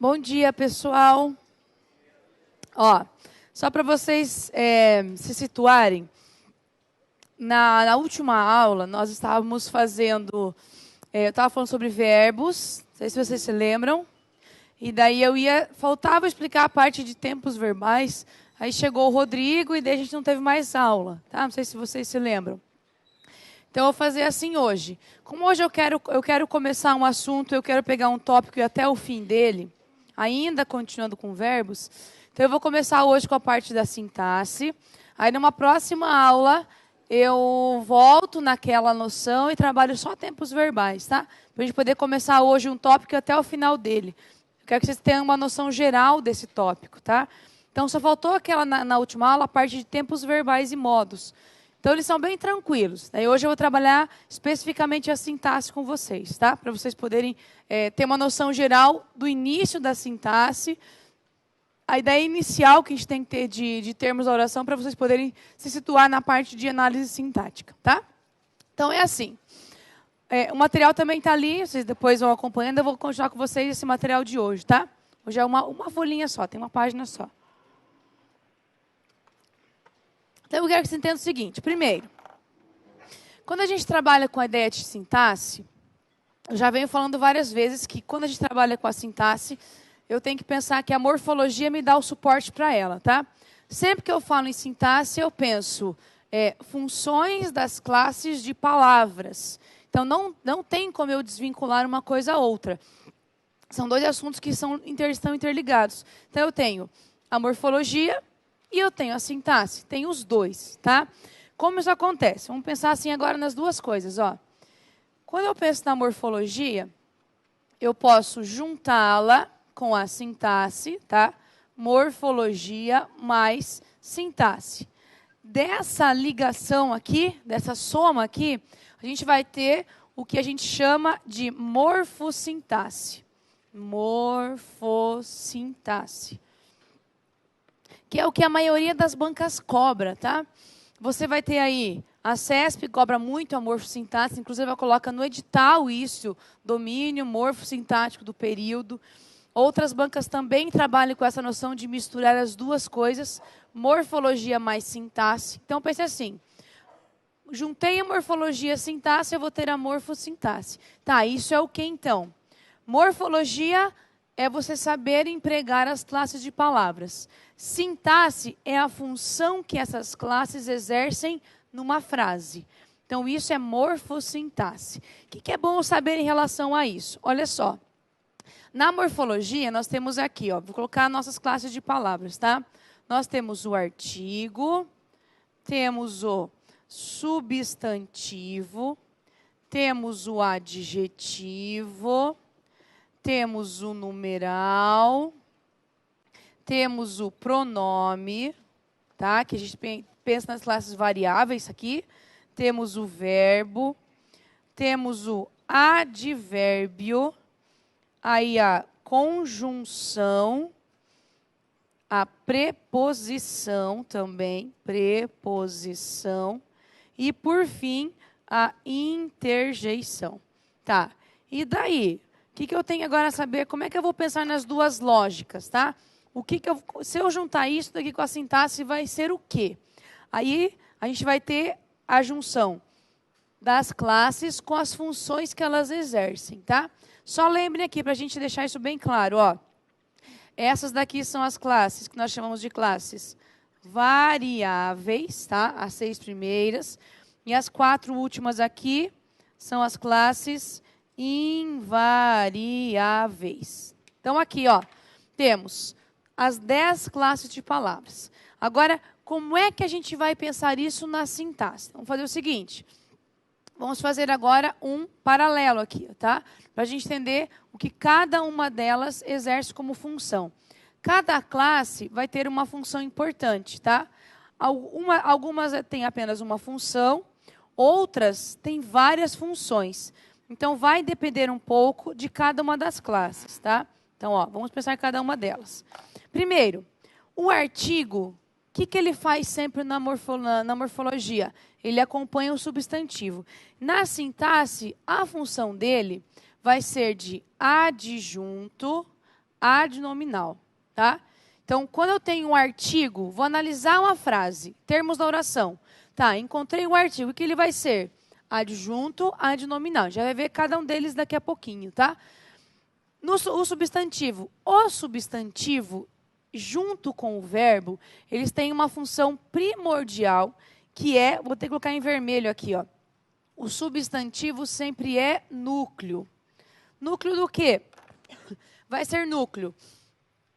Bom dia, pessoal. Ó, só para vocês se situarem, na última aula nós estávamos fazendo, eu estava falando sobre verbos, não sei se vocês se lembram, e daí faltava explicar a parte de tempos verbais, aí chegou o Rodrigo e daí a gente não teve mais aula, tá? Não sei se vocês se lembram. Então, eu vou fazer assim hoje. Como hoje eu quero começar um assunto, eu quero pegar um tópico e até o fim dele, ainda continuando com verbos, então eu vou começar hoje com a parte da sintaxe. Aí, numa próxima aula, eu volto naquela noção e trabalho só tempos verbais, tá? Para a gente poder começar hoje um tópico e até o final dele. Eu quero que vocês tenham uma noção geral desse tópico, tá? Então, só faltou aquela na última aula, a parte de tempos verbais e modos. Então, eles são bem tranquilos. Daí, hoje eu vou trabalhar especificamente a sintaxe com vocês, tá? Para vocês poderem ter uma noção geral do início da sintaxe, a ideia inicial que a gente tem que ter de termos da oração para vocês poderem se situar na parte de análise sintática, tá? Então, é assim. O material também está ali, vocês depois vão acompanhando, eu vou continuar com vocês esse material de hoje, tá? Hoje é uma folhinha só, tem uma página só. Então, eu quero que você entenda o seguinte. Primeiro, quando a gente trabalha com a ideia de sintaxe, eu já venho falando várias vezes que quando a gente trabalha com a sintaxe, eu tenho que pensar que a morfologia me dá o suporte para ela, tá? Sempre que eu falo em sintaxe, eu penso funções das classes de palavras. Então, não tem como eu desvincular uma coisa a outra. São dois assuntos que estão interligados. Então, eu tenho a morfologia e eu tenho a sintaxe. Tenho os dois, tá? Como isso acontece? Vamos pensar assim agora nas duas coisas, ó. Quando eu penso na morfologia, eu posso juntá-la com a sintaxe, tá? Morfologia mais sintaxe. Dessa ligação aqui, dessa soma aqui, a gente vai ter o que a gente chama de morfossintaxe. Morfossintaxe. Que é o que a maioria das bancas cobra, tá? Você vai ter aí, a CESP cobra muito a morfossintaxe, inclusive ela coloca no edital isso, domínio morfossintático do período. Outras bancas também trabalham com essa noção de misturar as duas coisas, morfologia mais sintaxe. Então, pense assim, juntei a morfologia e a sintaxe, eu vou ter a morfossintaxe. Tá, isso é o que então? Morfologia é você saber empregar as classes de palavras. Sintaxe é a função que essas classes exercem numa frase. Então, isso é morfossintaxe. O que é bom saber em relação a isso? Olha só. Na morfologia, nós temos aqui, ó, vou colocar nossas classes de palavras, tá? Nós temos o artigo, temos o substantivo, temos o adjetivo, temos o numeral, temos o pronome, tá? Que a gente pensa nas classes variáveis aqui. Temos o verbo, temos o advérbio, aí a conjunção, a preposição também, preposição, e por fim, a interjeição. Tá, e daí? O que eu tenho agora a saber? Como é que eu vou pensar nas duas lógicas, tá? Se eu juntar isso daqui com a sintaxe, vai ser o quê? Aí, a gente vai ter a junção das classes com as funções que elas exercem, tá? Só lembrem aqui, para a gente deixar isso bem claro, ó. Essas daqui são as classes, que nós chamamos de classes variáveis, tá? As 6 primeiras. E as 4 últimas aqui são as classes invariáveis. Então, aqui, ó, temos as 10 classes de palavras. Agora, como é que a gente vai pensar isso na sintaxe? Vamos fazer o seguinte. Vamos fazer agora um paralelo aqui, tá? Para a gente entender o que cada uma delas exerce como função. Cada classe vai ter uma função importante, tá? Algumas têm apenas uma função, outras têm várias funções. Então, vai depender um pouco de cada uma das classes, tá? Então, ó, vamos pensar em cada uma delas. Primeiro, o artigo, o que ele faz sempre na morfologia? Ele acompanha o substantivo. Na sintaxe, a função dele vai ser de adjunto, adnominal, tá? Então, quando eu tenho um artigo, vou analisar uma frase, termos da oração. Tá, encontrei um artigo, o que ele vai ser? Adjunto, adnominal. Já vai ver cada um deles daqui a pouquinho, tá? O substantivo. O substantivo, junto com o verbo, eles têm uma função primordial, que é, vou ter que colocar em vermelho aqui, ó. O substantivo sempre é núcleo. Núcleo do quê? Vai ser núcleo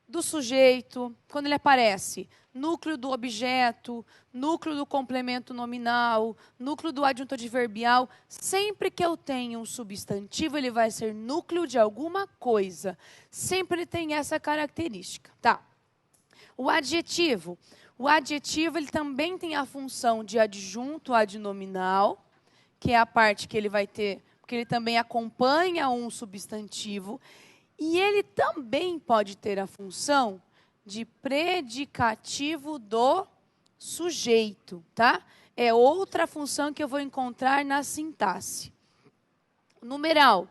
do sujeito, quando ele aparece, núcleo do objeto, núcleo do complemento nominal, núcleo do adjunto adverbial. Sempre que eu tenho um substantivo, ele vai ser núcleo de alguma coisa. Sempre ele tem essa característica, tá? O adjetivo. O adjetivo, ele também tem a função de adjunto adnominal, que é a parte que ele vai ter, porque ele também acompanha um substantivo. E ele também pode ter a função de predicativo do sujeito, tá? É outra função que eu vou encontrar na sintaxe. O numeral.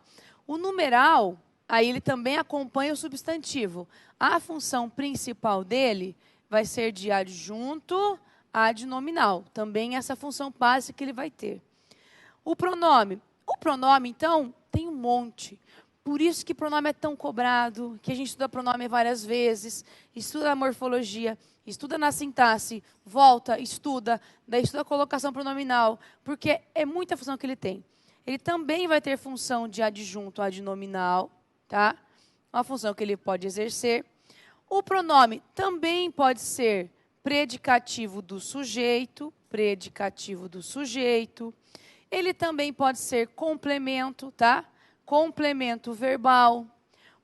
O numeral, aí ele também acompanha o substantivo. A função principal dele vai ser de adjunto adnominal. Também essa função básica que ele vai ter. O pronome. O pronome, então, tem um monte. Por isso que pronome é tão cobrado, que a gente estuda pronome várias vezes, estuda a morfologia, estuda na sintaxe, volta, estuda, daí estuda a colocação pronominal, porque é muita função que ele tem. Ele também vai ter função de adjunto adnominal, tá? Uma função que ele pode exercer. O pronome também pode ser predicativo do sujeito, Ele também pode ser complemento, tá? Complemento verbal,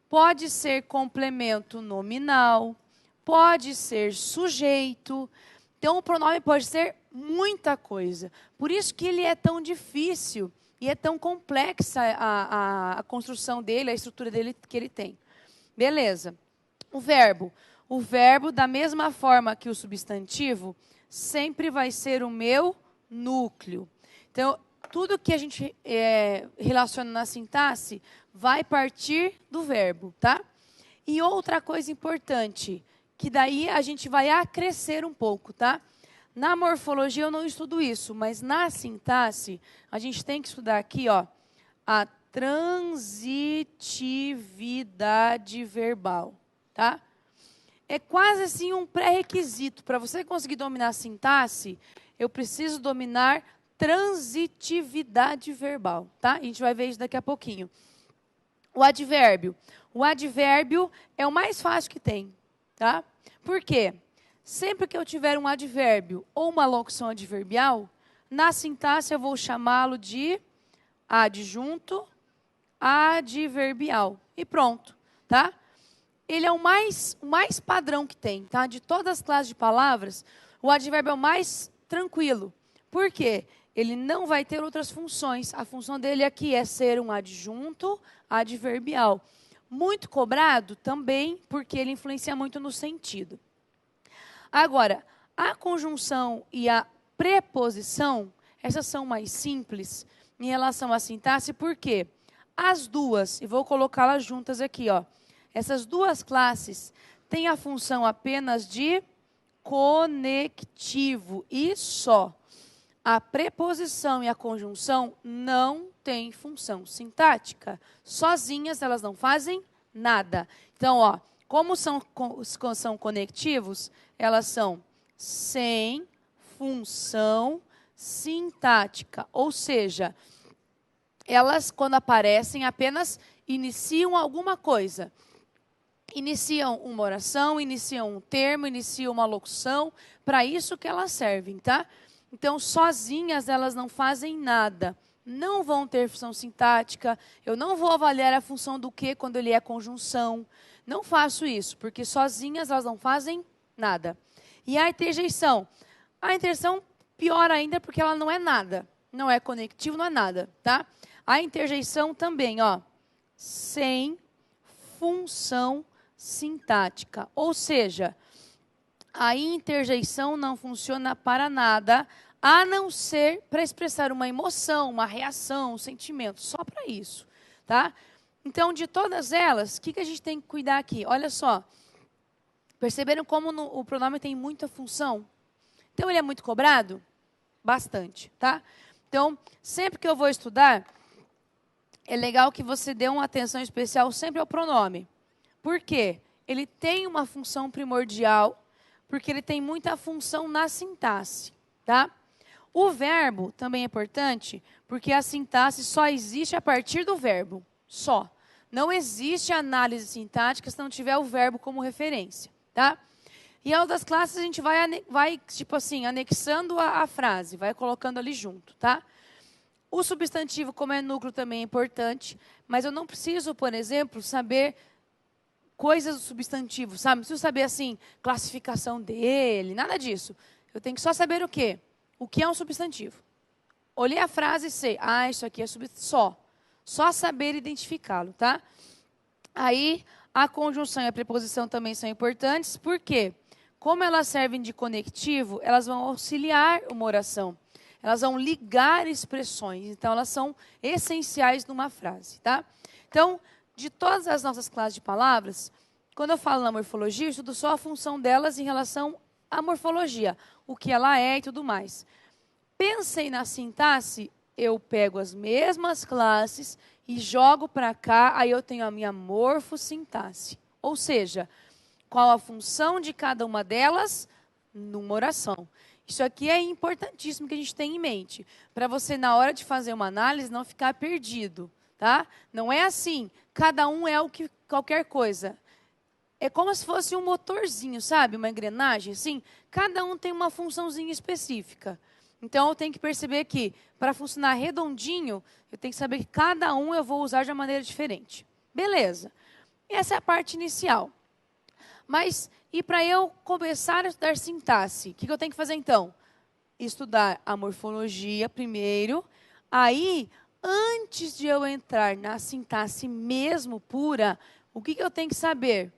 pode ser complemento nominal, pode ser sujeito. Então, o pronome pode ser muita coisa. Por isso que ele é tão difícil e é tão complexa a construção dele, a estrutura dele que ele tem. Beleza. O verbo. O verbo, da mesma forma que o substantivo, sempre vai ser o meu núcleo. Então, tudo que a gente relaciona na sintaxe vai partir do verbo, tá? E outra coisa importante, que daí a gente vai acrescer um pouco, tá? Na morfologia eu não estudo isso, mas na sintaxe a gente tem que estudar aqui, ó, a transitividade verbal, tá? É quase assim um pré-requisito. Para você conseguir dominar a sintaxe, eu preciso dominar transitividade verbal, tá? A gente vai ver isso daqui a pouquinho. O advérbio. O advérbio é o mais fácil que tem, tá? Por quê? Sempre que eu tiver um advérbio ou uma locução adverbial, na sintaxe eu vou chamá-lo de adjunto adverbial. E pronto, tá? Ele é o mais padrão que tem, tá? De todas as classes de palavras, o advérbio é o mais tranquilo. Por quê? Ele não vai ter outras funções. A função dele aqui é ser um adjunto adverbial. Muito cobrado também, porque ele influencia muito no sentido. Agora, a conjunção e a preposição, essas são mais simples em relação à sintaxe, por quê? As duas, e vou colocá-las juntas aqui, ó. Essas duas classes têm a função apenas de conectivo e só. A preposição e a conjunção não têm função sintática. Sozinhas, elas não fazem nada. Então, ó, como são conectivos, elas são sem função sintática. Ou seja, elas, quando aparecem, apenas iniciam alguma coisa. Iniciam uma oração, iniciam um termo, iniciam uma locução. Para isso que elas servem, tá? Então, sozinhas, elas não fazem nada. Não vão ter função sintática. Eu não vou avaliar a função do que quando ele é conjunção. Não faço isso, porque sozinhas elas não fazem nada. E a interjeição? A interjeição, pior ainda, porque ela não é nada. Não é conectivo, não é nada, tá? A interjeição também, ó, sem função sintática. Ou seja, a interjeição não funciona para nada, a não ser para expressar uma emoção, uma reação, um sentimento, só para isso, tá? Então, de todas elas, o que a gente tem que cuidar aqui? Olha só. Perceberam como o pronome tem muita função? Então, ele é muito cobrado? Bastante, tá? Então, sempre que eu vou estudar, é legal que você dê uma atenção especial sempre ao pronome. Por quê? Ele tem uma função primordial, porque ele tem muita função na sintaxe, tá? O verbo também é importante, porque a sintaxe só existe a partir do verbo, só. Não existe análise sintática se não tiver o verbo como referência, tá? E as outras classes a gente vai tipo assim, anexando a frase, vai colocando ali junto, tá? O substantivo, como é núcleo, também é importante, mas eu não preciso, por exemplo, saber coisas do substantivo, sabe? Não preciso saber, assim, classificação dele, nada disso. Eu tenho que só saber o quê? O que é um substantivo. Olhei a frase e sei, isso aqui é substantivo. Só saber identificá-lo, tá? Aí, a conjunção e a preposição também são importantes, por quê? Como elas servem de conectivo, elas vão auxiliar uma oração. Elas vão ligar expressões. Então, elas são essenciais numa frase, tá? Então, de todas as nossas classes de palavras, quando eu falo na morfologia, eu estudo só a função delas em relação à morfologia, o que ela é e tudo mais. Pensei na sintaxe, eu pego as mesmas classes e jogo para cá, aí eu tenho a minha morfossintaxe. Ou seja, qual a função de cada uma delas numa oração. Isso aqui é importantíssimo que a gente tenha em mente, para você, na hora de fazer uma análise, não ficar perdido, tá? Não é assim, cada um é o que qualquer coisa. É como se fosse um motorzinho, sabe? Uma engrenagem, assim. Cada um tem uma funçãozinha específica. Então, eu tenho que perceber que, para funcionar redondinho, eu tenho que saber que cada um eu vou usar de uma maneira diferente. Beleza. Essa é a parte inicial. Mas, e para eu começar a estudar sintaxe, o que eu tenho que fazer então? Estudar a morfologia primeiro. Aí, antes de eu entrar na sintaxe mesmo pura, o que eu tenho que saber?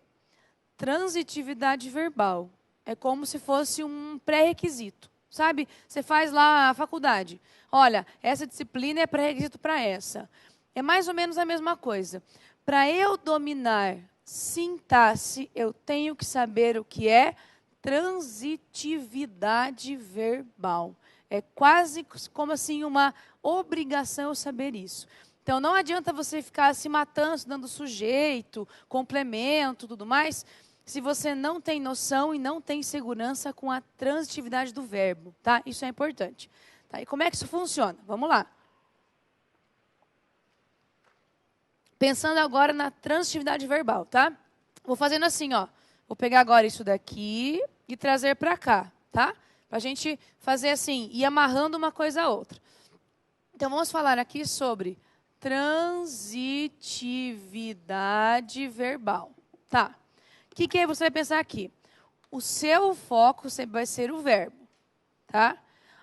Transitividade verbal. É como se fosse um pré-requisito. Sabe? Você faz lá a faculdade. Olha, essa disciplina é pré-requisito para essa. É mais ou menos a mesma coisa. Para eu dominar sintaxe, eu tenho que saber o que é transitividade verbal. É quase como assim uma obrigação eu saber isso. Então, não adianta você ficar se matando, dando sujeito, complemento, tudo mais, se você não tem noção e não tem segurança com a transitividade do verbo, tá? Isso é importante. Tá? E como é que isso funciona? Vamos lá. Pensando agora na transitividade verbal, tá? Vou fazendo assim, ó. Vou pegar agora isso daqui e trazer para cá, tá? Para a gente fazer assim, ir amarrando uma coisa a outra. Então, vamos falar aqui sobre transitividade verbal. Tá. O que você vai pensar aqui? O seu foco sempre vai ser o verbo, tá?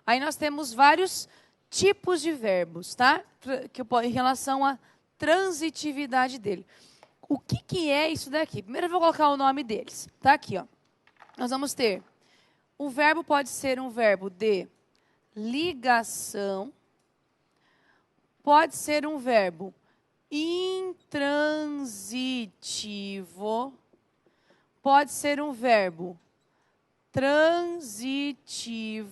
Aí nós temos vários tipos de verbos, tá? Em relação à transitividade dele. O que é isso daqui? Primeiro eu vou colocar o nome deles. Tá aqui, ó. Nós vamos ter, o verbo pode ser um verbo de ligação, pode ser um verbo intransitivo, pode ser um verbo transitivo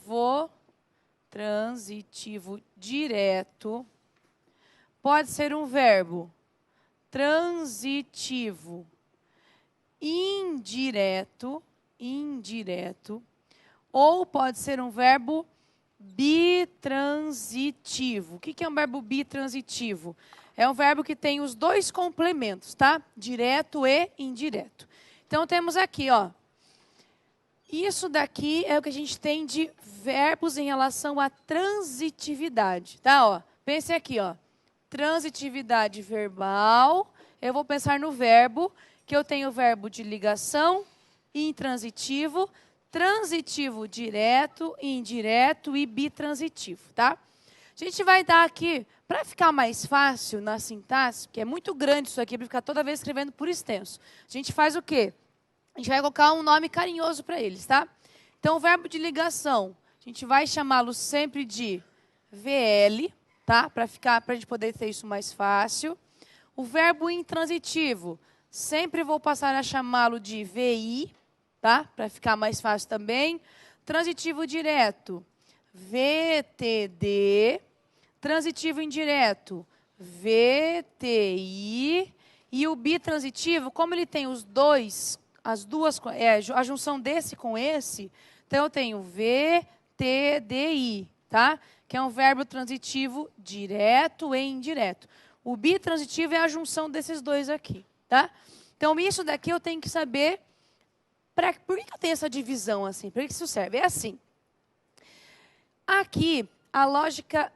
direto, pode ser um verbo transitivo indireto, ou pode ser um verbo bitransitivo. O que é um verbo bitransitivo? É um verbo que tem os dois complementos, tá? Direto e indireto. Então, temos aqui, ó. Isso daqui é o que a gente tem de verbos em relação à transitividade, tá? Ó, pense aqui, ó. Transitividade verbal. Eu vou pensar no verbo, que eu tenho o verbo de ligação, intransitivo, transitivo direto, indireto e bitransitivo, tá? A gente vai dar aqui, para ficar mais fácil na sintaxe, que é muito grande isso aqui, para ficar toda vez escrevendo por extenso. A gente faz o quê? A gente vai colocar um nome carinhoso para eles, tá? Então, o verbo de ligação, a gente vai chamá-lo sempre de VL, tá? Para a gente poder ter isso mais fácil. O verbo intransitivo, sempre vou passar a chamá-lo de VI, tá? Para ficar mais fácil também. Transitivo direto, VTD. Transitivo indireto, VTI. E o bitransitivo, como ele tem os dois, a junção desse com esse, então eu tenho VTDI, tá? Que é um verbo transitivo direto e indireto. O bitransitivo é a junção desses dois aqui, tá? Então, isso daqui eu tenho que saber. Por que eu tenho essa divisão assim? Para que isso serve? É assim. Aqui, a lógica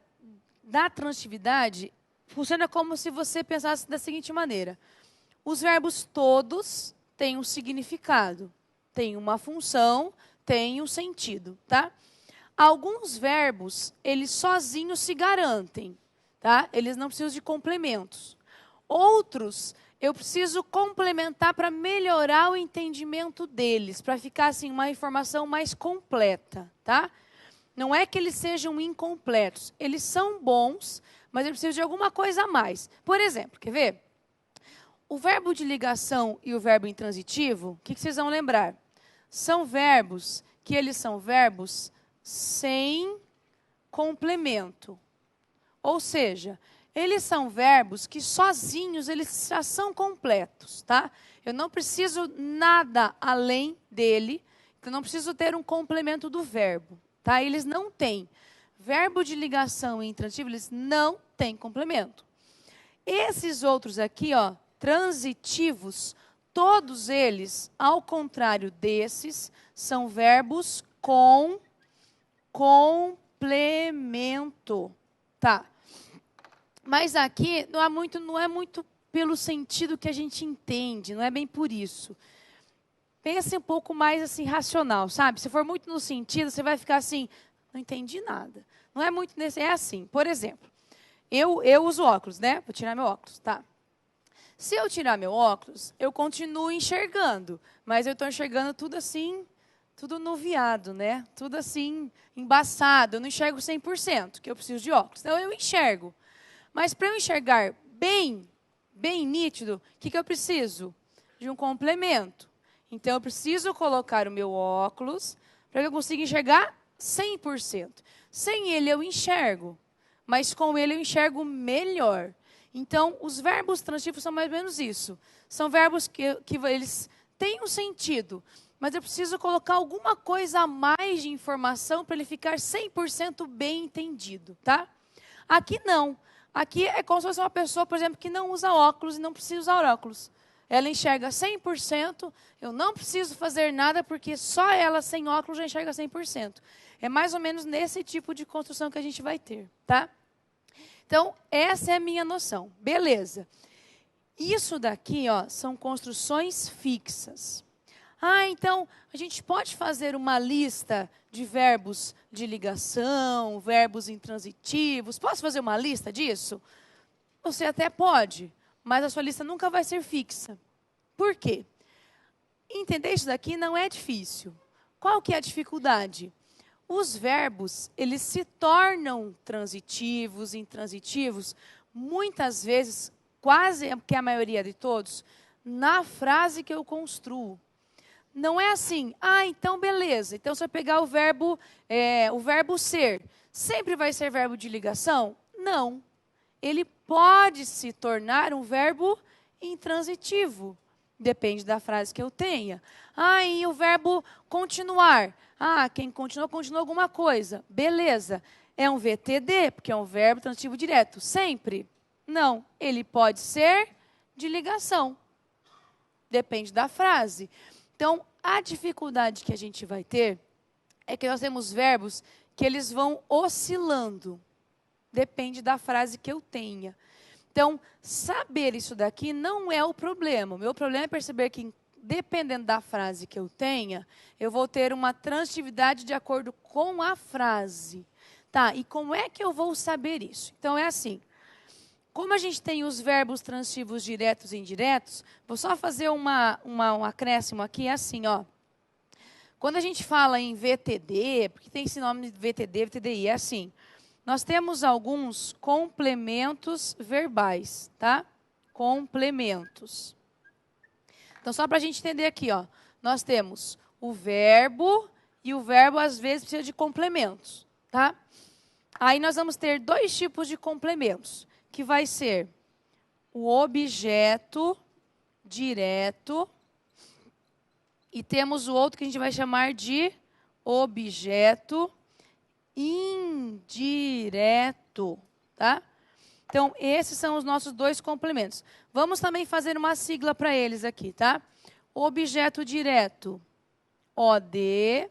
da transitividade funciona como se você pensasse da seguinte maneira. Os verbos todos têm um significado, têm uma função, têm um sentido, tá? Alguns verbos, eles sozinhos se garantem, tá? Eles não precisam de complementos. Outros, eu preciso complementar para melhorar o entendimento deles, para ficar assim uma informação mais completa, tá? Não é que eles sejam incompletos, eles são bons, mas eu preciso de alguma coisa a mais. Por exemplo, quer ver? O verbo de ligação e o verbo intransitivo, o que vocês vão lembrar? São verbos que eles são verbos sem complemento. Ou seja, eles são verbos que sozinhos eles já são completos, tá? Eu não preciso nada além dele, eu não preciso ter um complemento do verbo, tá? Eles não têm. Verbo de ligação e intransitivo, eles não têm complemento. Esses outros aqui, ó, transitivos, todos eles, ao contrário desses, são verbos com complemento, tá? Mas aqui não é muito pelo sentido que a gente entende, não é bem por isso. Pense um pouco mais assim racional, sabe? Se for muito no sentido, você vai ficar assim, não entendi nada. Não é muito nesse, é assim. Por exemplo, eu uso óculos, né? Vou tirar meu óculos, tá? Se eu tirar meu óculos, eu continuo enxergando, mas eu estou enxergando tudo assim, tudo nuviado, né? Tudo assim, embaçado. Eu não enxergo 100%, que eu preciso de óculos. Então, eu enxergo. Mas para eu enxergar bem nítido, o que eu preciso? De um complemento. Então, eu preciso colocar o meu óculos para que eu consiga enxergar 100%. Sem ele, eu enxergo. Mas com ele, eu enxergo melhor. Então, os verbos transitivos são mais ou menos isso. São verbos que eles têm um sentido, mas eu preciso colocar alguma coisa a mais de informação para ele ficar 100% bem entendido, tá? Aqui não. Aqui é como se fosse uma pessoa, por exemplo, que não usa óculos e não precisa usar óculos. Ela enxerga 100%, eu não preciso fazer nada porque só ela sem óculos já enxerga 100%. É mais ou menos nesse tipo de construção que a gente vai ter, tá? Então, essa é a minha noção. Beleza. Isso daqui, ó, são construções fixas. Ah, então, a gente pode fazer uma lista de verbos de ligação, verbos intransitivos. Posso fazer uma lista disso? Você até pode, mas a sua lista nunca vai ser fixa. Por quê? Entender isso daqui não é difícil. Qual que é a dificuldade? Os verbos, eles se tornam transitivos, intransitivos, muitas vezes, quase que a maioria de todos, na frase que eu construo. Não é assim, então beleza. Então, se eu pegar o verbo ser, sempre vai ser verbo de ligação? Não. Ele pode se tornar um verbo intransitivo. Depende da frase que eu tenha. E o verbo continuar. Quem continuou alguma coisa. Beleza. É um VTD, porque é um verbo transitivo direto. Sempre? Não. Ele pode ser de ligação. Depende da frase. Então, a dificuldade que a gente vai ter é que nós temos verbos que eles vão oscilando. Depende da frase que eu tenha. Então, saber isso daqui não é o problema. O meu problema é perceber que, dependendo da frase que eu tenha, eu vou ter uma transitividade de acordo com a frase. Tá, e como é que eu vou saber isso? Então, é assim. Como a gente tem os verbos transitivos diretos e indiretos, vou só fazer um acréscimo aqui, é assim, ó. Quando a gente fala em VTD, porque tem esse nome de VTD, VTDI, é assim. Nós temos alguns complementos verbais, tá? complementos. Então, só para a gente entender aqui, ó, nós temos o verbo, e o verbo, às vezes, precisa de complementos, tá? Aí, nós vamos ter dois tipos de complementos, que vai ser o objeto direto, e temos o outro que a gente vai chamar de objeto indireto, tá? Então, esses são os nossos dois complementos. Vamos também fazer uma sigla para eles aqui, tá? Objeto direto, OD,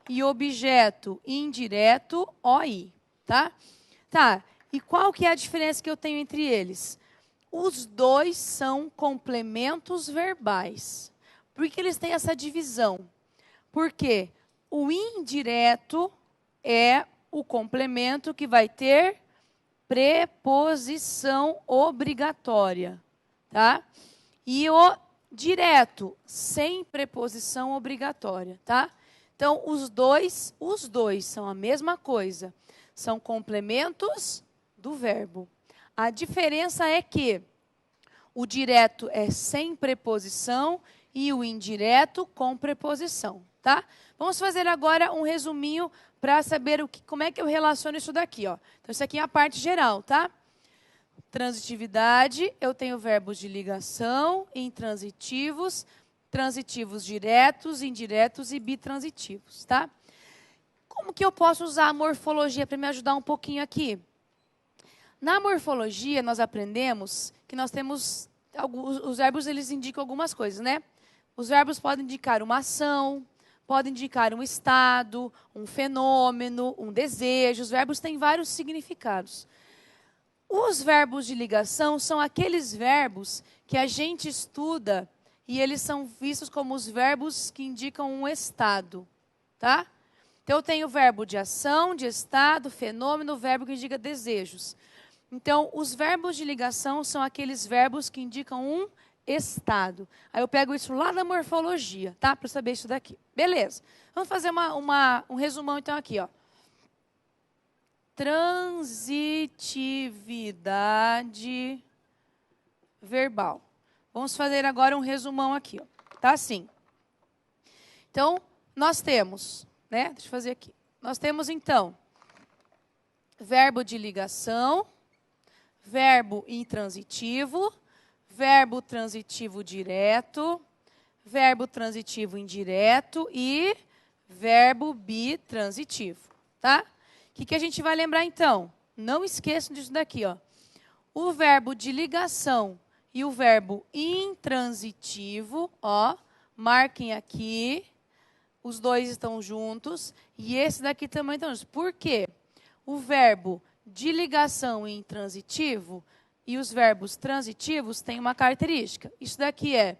e objeto indireto, OI, tá? Tá, e qual que é a diferença que eu tenho entre eles? Os dois são complementos verbais. Por que eles têm essa divisão? Porque o indireto é o complemento que vai ter preposição obrigatória, tá? E o direto, sem preposição obrigatória, tá? Então, os dois são a mesma coisa. São complementos do verbo. A diferença é que o direto é sem preposição e o indireto com preposição, tá? Vamos fazer agora um resuminho para saber como é que eu relaciono isso daqui, ó. Então, isso aqui é a parte geral, tá? Transitividade, eu tenho verbos de ligação, intransitivos, transitivos diretos, indiretos e bitransitivos, tá? Como que eu posso usar a morfologia para me ajudar um pouquinho aqui? Na morfologia, nós aprendemos que nós temos os verbos, eles indicam algumas coisas, né? Os verbos podem indicar uma ação, podem indicar um estado, um fenômeno, um desejo. Os verbos têm vários significados. Os verbos de ligação são aqueles verbos que a gente estuda e eles são vistos como os verbos que indicam um estado, tá? Então, eu tenho o verbo de ação, de estado, fenômeno, verbo que indica desejos. Então, os verbos de ligação são aqueles verbos que indicam um estado. Aí eu pego isso lá da morfologia, tá? Para saber isso daqui. Beleza. Vamos fazer um resumão, então, aqui, ó. Transitividade verbal. Vamos fazer agora um resumão aqui, ó. Tá assim. Então, nós temos, né? Deixa eu fazer aqui. Nós temos, então, verbo de ligação, verbo intransitivo, verbo transitivo direto, verbo transitivo indireto e verbo bitransitivo, tá? O que a gente vai lembrar, então? Não esqueçam disso daqui, ó. O verbo de ligação e o verbo intransitivo, ó, marquem aqui, os dois estão juntos, e esse daqui também estão juntos. Por quê? O verbo de ligação e intransitivo e os verbos transitivos têm uma característica. Isso daqui é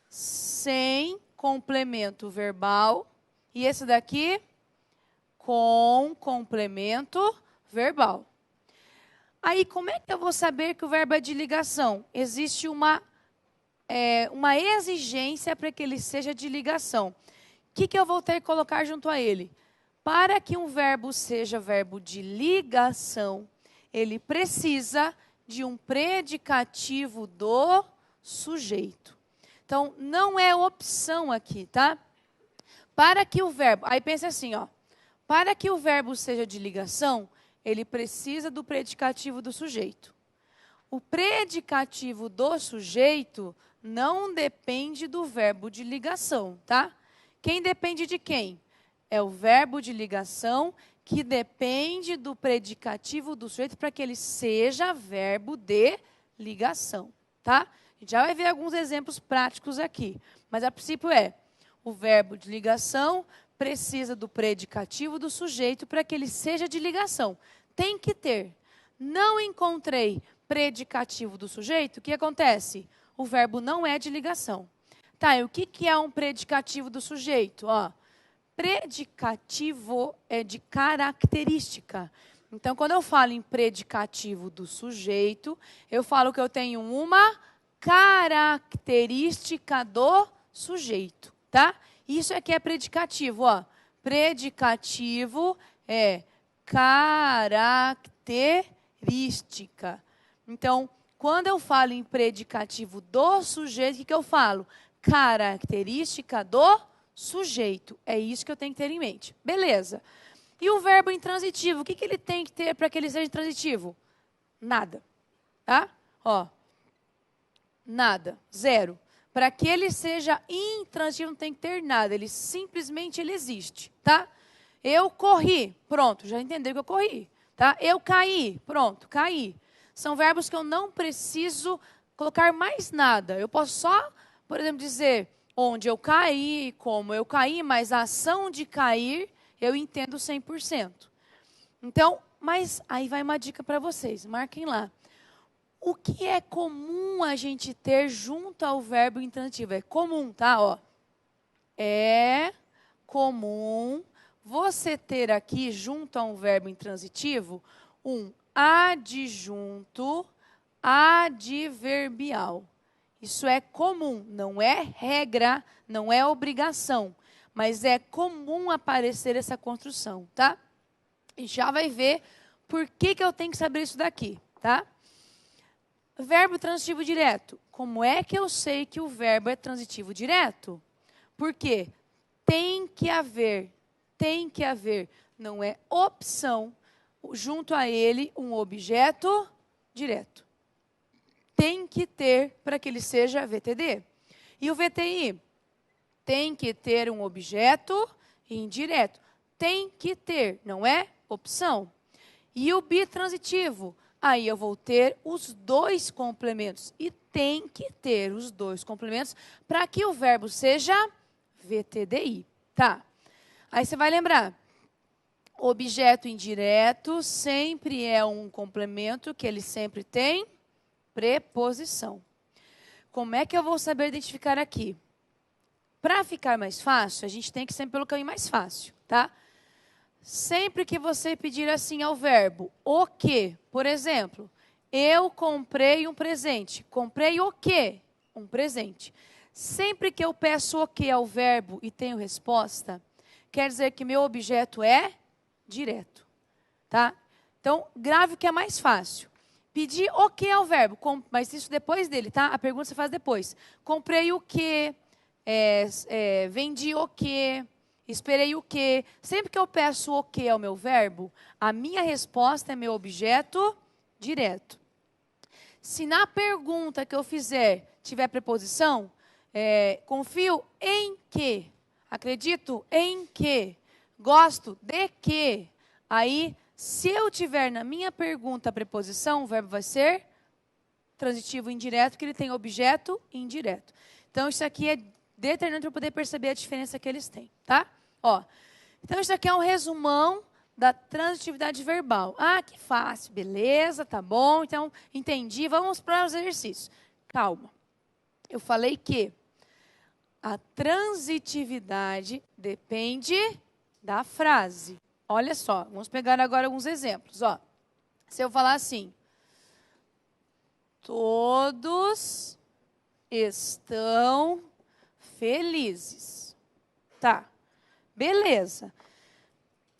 sem complemento verbal e esse daqui com complemento verbal. Aí, como é que eu vou saber que o verbo é de ligação? Existe uma exigência para que ele seja de ligação. O que eu vou ter que colocar junto a ele? Para que um verbo seja verbo de ligação, ele precisa de um predicativo do sujeito. Então, não é opção aqui, tá? Para que o verbo... Aí pensa assim, ó. Para que o verbo seja de ligação, ele precisa do predicativo do sujeito. O predicativo do sujeito não depende do verbo de ligação, tá? Quem depende de quem? É o verbo de ligação que depende do predicativo do sujeito para que ele seja verbo de ligação, tá? A gente já vai ver alguns exemplos práticos aqui, mas a princípio o verbo de ligação precisa do predicativo do sujeito para que ele seja de ligação. Tem que ter. Não encontrei predicativo do sujeito, o que acontece? O verbo não é de ligação. Tá, e o que é um predicativo do sujeito? Ó, predicativo é de característica. Então, quando eu falo em predicativo do sujeito, eu falo que eu tenho uma característica do sujeito, tá? Isso aqui é predicativo, ó. Predicativo é característica. Então, Quando eu falo em predicativo do sujeito, o que eu falo? Característica do sujeito. É isso que eu tenho que ter em mente. Beleza. E o verbo intransitivo, o que ele tem que ter para que ele seja transitivo? Nada. Tá? Ó. Nada. Zero. Para que ele seja intransitivo, não tem que ter nada. Ele simplesmente existe. Tá? Eu corri. Pronto, já entendeu que eu corri. Tá? Eu caí. Pronto, caí. São verbos que eu não preciso colocar mais nada. Eu posso só, por exemplo, dizer onde eu caí, como eu caí, mas a ação de cair eu entendo 100%. Então, mas aí vai uma dica para vocês, marquem lá. O que é comum a gente ter junto ao verbo intransitivo? É comum, tá? Ó. É comum você ter aqui, junto a um verbo intransitivo, um adjunto adverbial. Isso é comum, não é regra, não é obrigação, mas é comum aparecer essa construção, tá? E já vai ver por que eu tenho que saber isso daqui, tá? Verbo transitivo direto. Como é que eu sei que o verbo é transitivo direto? Porque tem que haver, não é opção, junto a ele um objeto direto. Tem que ter para que ele seja VTD. E o VTI? Tem que ter um objeto indireto. Tem que ter, não é opção. E o bitransitivo? Aí eu vou ter os dois complementos. E tem que ter os dois complementos para que o verbo seja VTDI. Tá. Aí você vai lembrar. Objeto indireto sempre é um complemento que ele sempre tem preposição. Como é que eu vou saber identificar aqui? Para ficar mais fácil, a gente tem que ir sempre pelo caminho mais fácil, tá? Sempre que você pedir assim ao verbo, o que, por exemplo, eu comprei um presente. Comprei o quê? Um presente. Sempre que eu peço o que ao verbo e tenho resposta, quer dizer que meu objeto é direto, tá? Então, grave o que é mais fácil. Pedir o que ao verbo, mas isso depois dele, tá? A pergunta você faz depois. Comprei o que, vendi o que, esperei o que. Sempre que eu peço o que ao meu verbo, a minha resposta é meu objeto direto. Se na pergunta que eu fizer tiver preposição, confio em que, acredito em que, gosto de que, aí, se eu tiver na minha pergunta a preposição, o verbo vai ser transitivo indireto, que ele tem objeto indireto. Então, isso aqui é determinante para poder perceber a diferença que eles têm, tá? Ó, então, isso aqui é um resumão da transitividade verbal. Ah, que fácil, beleza, tá bom, então, entendi. Vamos para os exercícios. Calma. Eu falei que a transitividade depende da frase. Olha só, vamos pegar agora alguns exemplos. Ó, se eu falar assim, todos estão felizes. Tá, beleza.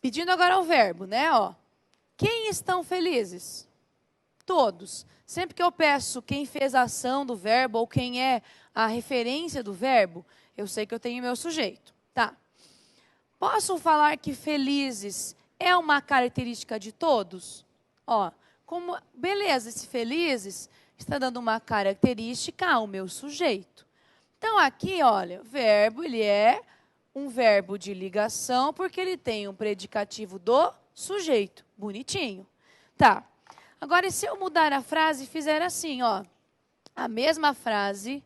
Pedindo agora o verbo, né? Ó, quem estão felizes? Todos. Sempre que eu peço quem fez a ação do verbo ou quem é a referência do verbo, eu sei que eu tenho meu sujeito. Tá. Posso falar que felizes é uma característica de todos? Ó, beleza, esse felizes está dando uma característica ao meu sujeito. Então, aqui, olha, verbo, ele é um verbo de ligação porque ele tem um predicativo do sujeito. Bonitinho. Tá. Agora, e se eu mudar a frase e fizer assim, ó, a mesma frase,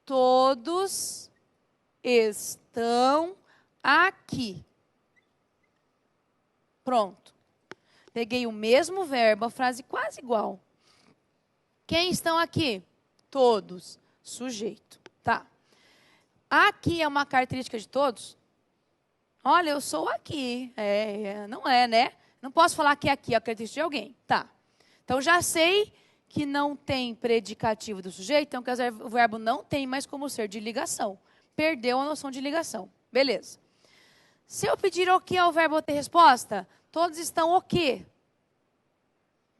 todos estão aqui. Pronto. Peguei o mesmo verbo, a frase quase igual. Quem estão aqui? Todos. Sujeito. Tá. Aqui é uma característica de todos? Olha, eu sou aqui. Não é, né? Não posso falar que aqui é a característica de alguém. Tá. Então, já sei que não tem predicativo do sujeito, então o verbo não tem mais como ser de ligação. Perdeu a noção de ligação. Beleza. Se eu pedir o que ao verbo ter resposta, todos estão o quê?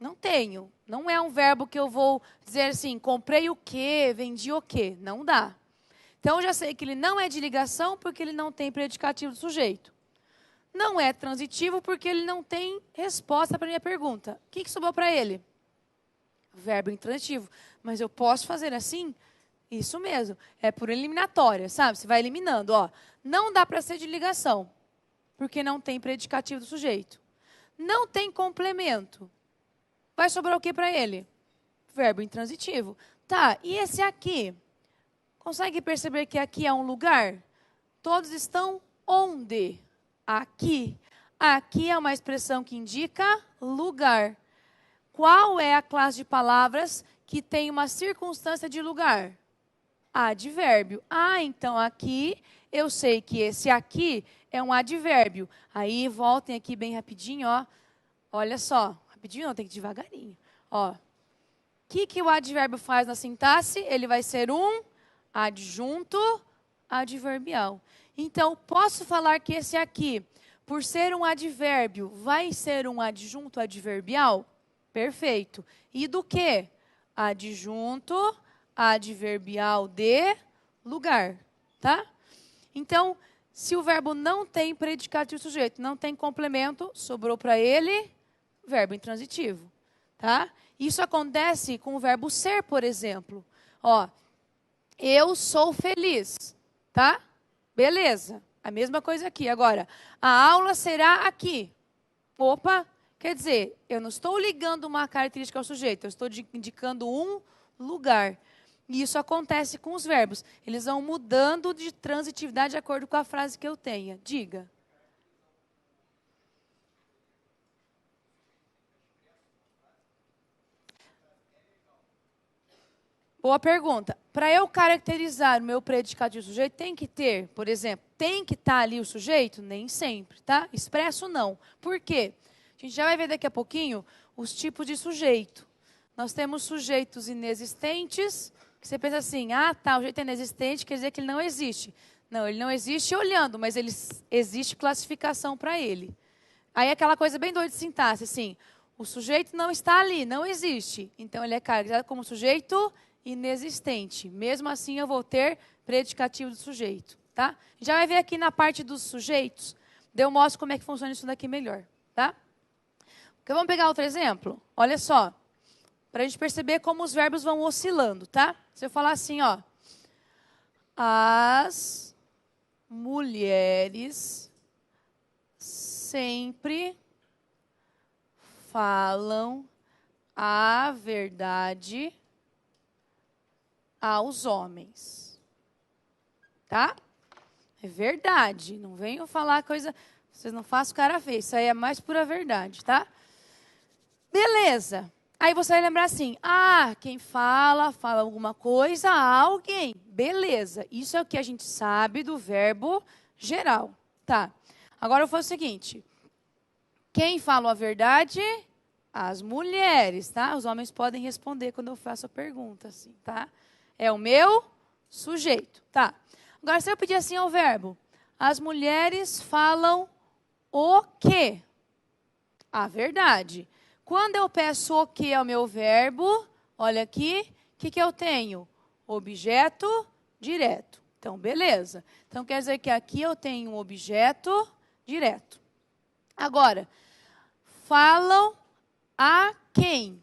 Não tenho. Não é um verbo que eu vou dizer assim, comprei o quê, vendi o quê. Não dá. Então, eu já sei que ele não é de ligação porque ele não tem predicativo do sujeito. Não é transitivo porque ele não tem resposta para a minha pergunta. O que sobrou para ele? Verbo intransitivo. Mas eu posso fazer assim? Isso mesmo. É por eliminatória, sabe? Você vai eliminando. Ó. Não dá para ser de ligação porque não tem predicativo do sujeito. Não tem complemento. Vai sobrar o que para ele? Verbo intransitivo. Tá, e esse aqui? Consegue perceber que aqui é um lugar? Todos estão onde? Aqui. Aqui é uma expressão que indica lugar. Qual é a classe de palavras que tem uma circunstância de lugar? Advérbio. Ah, então aqui eu sei que esse aqui é um advérbio. Aí voltem aqui bem rapidinho, ó. Olha só. Rapidinho não, tem que ir devagarinho. Ó. O que o advérbio faz na sintaxe? Ele vai ser um adjunto adverbial. Então, posso falar que esse aqui, por ser um advérbio, vai ser um adjunto adverbial? Perfeito. E do que? Adjunto adverbial de lugar, tá? Então, se o verbo não tem predicativo sujeito, não tem complemento, sobrou para ele verbo intransitivo, tá? Isso acontece com o verbo ser, por exemplo. Ó, eu sou feliz, tá? Beleza. A mesma coisa aqui. Agora, a aula será aqui. Opa, quer dizer, eu não estou ligando uma característica ao sujeito, eu estou indicando um lugar. E isso acontece com os verbos. Eles vão mudando de transitividade de acordo com a frase que eu tenha. Diga. Boa pergunta. Para eu caracterizar o meu predicativo sujeito, tem que ter, por exemplo, tem que estar ali o sujeito? Nem sempre, tá? Expresso não. Por quê? A gente já vai ver daqui a pouquinho os tipos de sujeito. Nós temos sujeitos inexistentes, que você pensa assim, ah, tá, o sujeito é inexistente, quer dizer que ele não existe. Não, ele não existe olhando, mas existe classificação para ele. Aí aquela coisa bem doida de sintaxe, assim, o sujeito não está ali, não existe. Então, ele é caracterizado como sujeito inexistente. Mesmo assim, eu vou ter predicativo do sujeito, tá? Já vai ver aqui na parte dos sujeitos, daí eu mostro como é que funciona isso daqui melhor, tá? Então, vamos pegar outro exemplo? Olha só, para a gente perceber como os verbos vão oscilando, tá? Se eu falar assim, ó, as mulheres sempre falam a verdade aos homens. Tá? É verdade. Não venham falar coisa... Vocês não façam cara feia. Isso aí é mais pura verdade, tá? Beleza. Aí você vai lembrar assim, ah, quem fala alguma coisa a alguém. Beleza. Isso é o que a gente sabe do verbo geral. Tá. Agora eu faço o seguinte. Quem fala a verdade? As mulheres, tá? Os homens podem responder quando eu faço a pergunta, assim, tá? É o meu sujeito, tá? Agora, se eu pedir assim ao verbo, as mulheres falam o quê? A verdade. Quando eu peço o que ao meu verbo, olha aqui, o que eu tenho? Objeto direto. Então, beleza. Então, quer dizer que aqui eu tenho um objeto direto. Agora, falam a quem?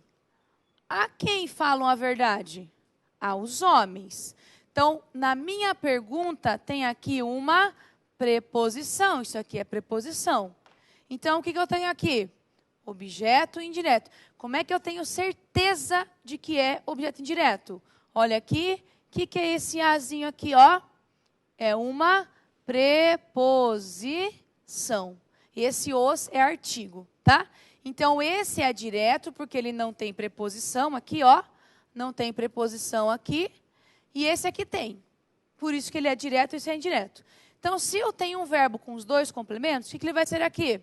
A quem falam a verdade? Aos homens. Então, na minha pergunta, tem aqui uma preposição. Isso aqui é preposição. Então, o que eu tenho aqui? Objeto indireto. Como é que eu tenho certeza de que é objeto indireto? Olha aqui, o que é esse azinho aqui, ó? É uma preposição. Esse os é artigo, tá? Então, esse é direto, porque ele não tem preposição aqui, ó. Não tem preposição aqui. E esse aqui tem. Por isso que ele é direto e esse é indireto. Então, se eu tenho um verbo com os dois complementos, o que ele vai ser aqui?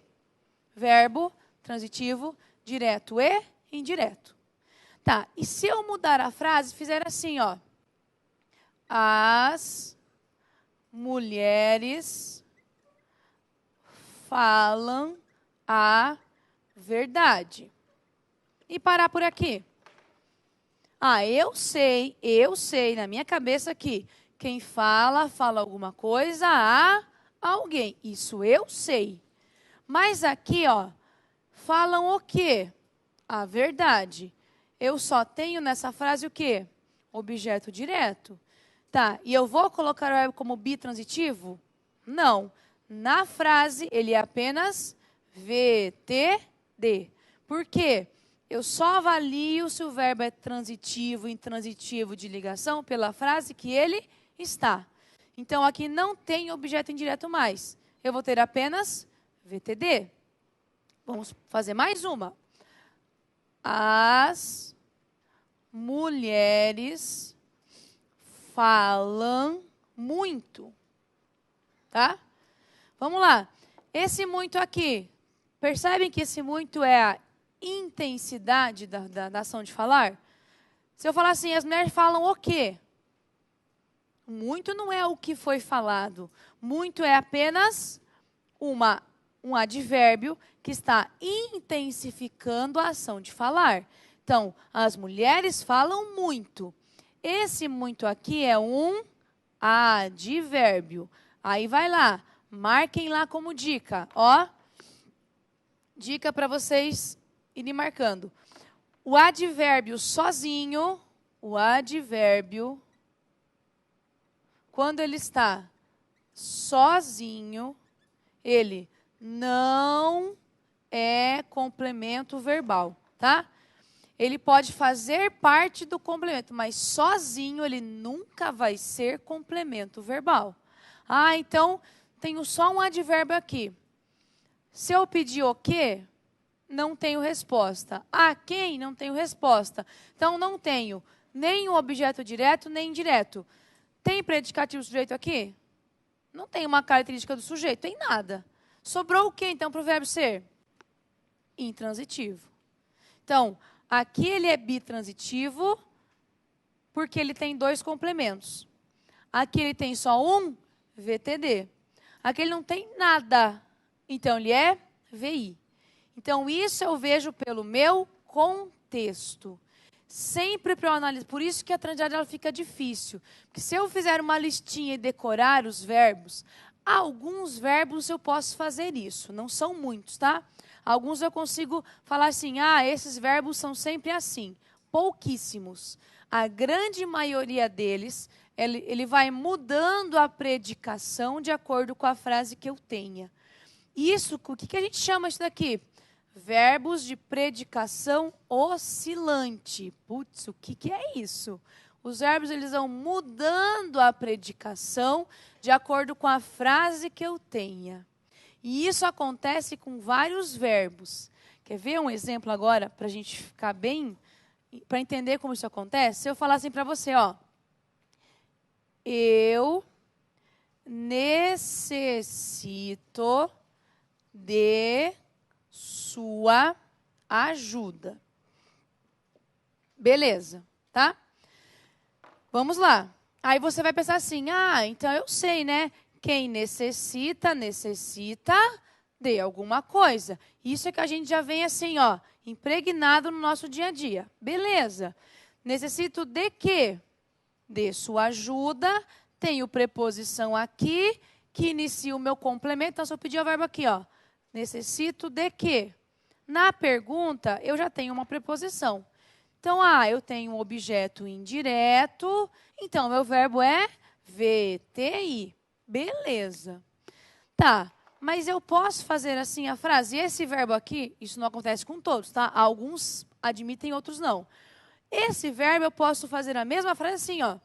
Verbo transitivo, direto e indireto. Tá, e se eu mudar a frase, fizer assim, ó. As mulheres falam a verdade. e parar por aqui. Ah, eu sei, na minha cabeça aqui, quem fala alguma coisa a alguém. Isso eu sei. Mas aqui, ó, falam o quê? A verdade. Eu só tenho nessa frase o quê? Objeto direto. Tá, e eu vou colocar o verbo como bitransitivo? Não. Na frase, ele é apenas VTD. Por quê? Eu só avalio se o verbo é transitivo, intransitivo de ligação pela frase que ele está. Então, aqui não tem objeto indireto mais. Eu vou ter apenas VTD. Vamos fazer mais uma. As mulheres falam muito. Tá? Vamos lá. Esse muito aqui, percebem que esse muito é a intensidade da ação de falar? Se eu falar assim, as mulheres falam o quê? Muito não é o que foi falado. Muito é apenas um advérbio que está intensificando a ação de falar. Então, as mulheres falam muito. Esse muito aqui é um advérbio. Aí vai lá, marquem lá como dica, ó. Dica para vocês irem marcando. O advérbio sozinho, quando ele está sozinho, ele não é complemento verbal, tá? Ele pode fazer parte do complemento, mas sozinho ele nunca vai ser complemento verbal. Ah, então tenho só um advérbio aqui. Se eu pedir o quê, não tenho resposta. A quem, não tenho resposta. Então, não tenho nem o objeto direto, nem indireto. Tem predicativo sujeito aqui? Não tem uma característica do sujeito, tem nada. Sobrou o quê, então, para o verbo ser? Intransitivo. Então, aqui ele é bitransitivo, porque ele tem dois complementos. Aqui ele tem só um VTD. Aqui ele não tem nada. Então, ele é VI. Então, isso eu vejo pelo meu contexto. Sempre para eu analisar. Por isso que a transição ela fica difícil. Porque se eu fizer uma listinha e decorar os verbos, alguns verbos eu posso fazer isso. Não são muitos, tá? Alguns eu consigo falar assim, esses verbos são sempre assim. Pouquíssimos. A grande maioria deles, ele vai mudando a predicação de acordo com a frase que eu tenha. Isso, o que a gente chama isso daqui? Verbos de predicação oscilante. Putz, o que é isso? Os verbos eles vão mudando a predicação de acordo com a frase que eu tenha. E isso acontece com vários verbos. Quer ver um exemplo agora, para a gente ficar bem, para entender como isso acontece? Se eu falar assim para você, ó. Eu necessito de sua ajuda. Beleza, tá? Vamos lá. Aí você vai pensar assim, então eu sei, né? Quem necessita de alguma coisa. Isso é que a gente já vem assim, ó, impregnado no nosso dia a dia. Beleza. Necessito de quê? De sua ajuda. Tenho preposição aqui, que inicia o meu complemento. Então, se eu pedir o verbo aqui, ó. Necessito de quê? Na pergunta, eu já tenho uma preposição. Então, eu tenho um objeto indireto. Então, meu verbo é VTI. Beleza. Tá, mas eu posso fazer assim a frase. Esse verbo aqui, isso não acontece com todos, tá? Alguns admitem, outros não. Esse verbo eu posso fazer a mesma frase assim, ó.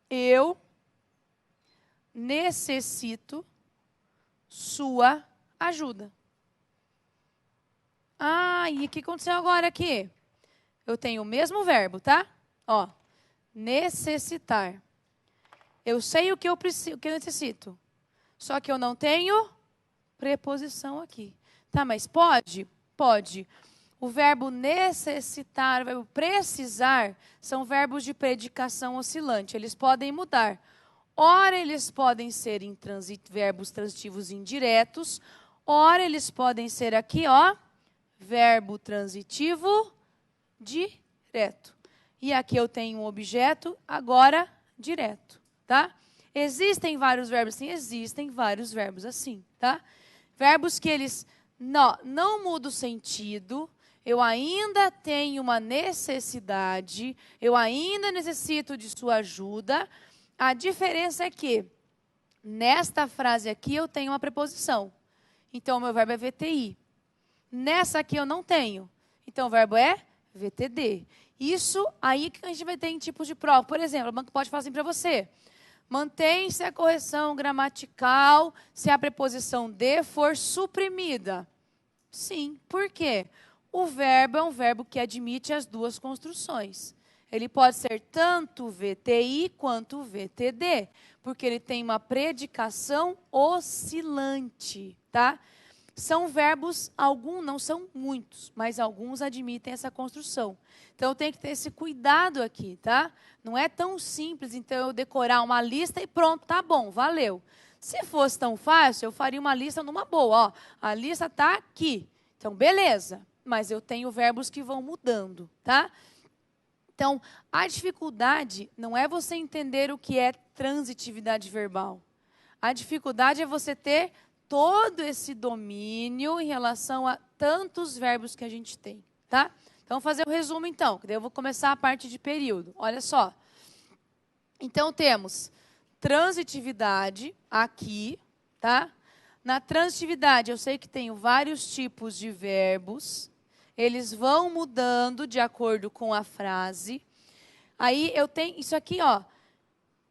Eu necessito sua ajuda. E o que aconteceu agora aqui? Eu tenho o mesmo verbo, tá? Ó, necessitar. Eu sei o que eu preciso, o que eu necessito. Só que eu não tenho preposição aqui. Tá, mas pode? Pode. O verbo necessitar, o verbo precisar, são verbos de predicação oscilante. Eles podem mudar. Ora, eles podem ser verbos transitivos indiretos. Ora, eles podem ser aqui, ó, verbo transitivo direto. E aqui eu tenho um objeto agora direto, tá? Existem vários verbos assim? Existem vários verbos assim, tá? Verbos que eles não mudam o sentido, eu ainda tenho uma necessidade, eu ainda necessito de sua ajuda. A diferença é que, nesta frase aqui, eu tenho uma preposição. Então, o meu verbo é VTI. Nessa aqui eu não tenho. Então, o verbo é VTD. Isso aí que a gente vai ter em tipos de prova. Por exemplo, o banco pode falar assim para você. Mantém-se a correção gramatical se a preposição de for suprimida. Sim. Por quê? O verbo é um verbo que admite as duas construções. Ele pode ser tanto VTI quanto VTD, porque ele tem uma predicação oscilante, tá? São verbos, alguns, não são muitos, mas alguns admitem essa construção. Então, tem que ter esse cuidado aqui, tá? Não é tão simples, então, eu decorar uma lista e pronto, tá bom, valeu. Se fosse tão fácil, eu faria uma lista numa boa, ó. A lista tá aqui. Então, beleza, mas eu tenho verbos que vão mudando, tá? Então, a dificuldade não é você entender o que é transitividade verbal. A dificuldade é você ter todo esse domínio em relação a tantos verbos que a gente tem, tá? Então, vou fazer o resumo, então, que daí eu vou começar a parte de período. Olha só. Então, temos transitividade aqui, tá? Na transitividade, eu sei que tenho vários tipos de verbos. Eles vão mudando de acordo com a frase. Aí, eu tenho isso aqui, ó.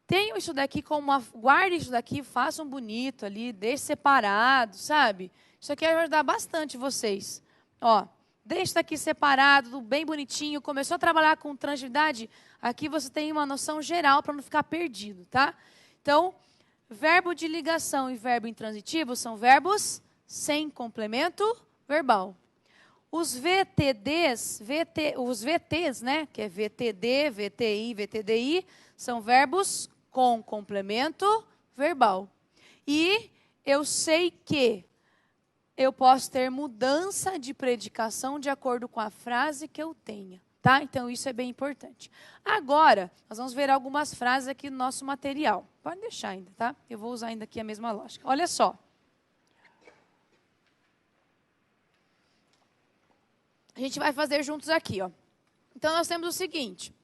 Tenho isso daqui como uma... Guarde isso daqui, façam bonito ali, deixe separado, sabe? Isso aqui vai ajudar bastante vocês. Ó, deixe isso daqui separado, bem bonitinho. Começou a trabalhar com transitividade, aqui você tem uma noção geral para não ficar perdido, tá? Então, verbo de ligação e verbo intransitivo são verbos sem complemento verbal. Os VTDs, os VTs, né, que é VTD, VTI, VTDI, são verbos com complemento verbal. E eu sei que eu posso ter mudança de predicação de acordo com a frase que eu tenha, tá? Então, isso é bem importante. Agora, nós vamos ver algumas frases aqui no nosso material. Pode deixar ainda, tá? Eu vou usar ainda aqui a mesma lógica. Olha só. A gente vai fazer juntos aqui, ó. Então, nós temos o seguinte.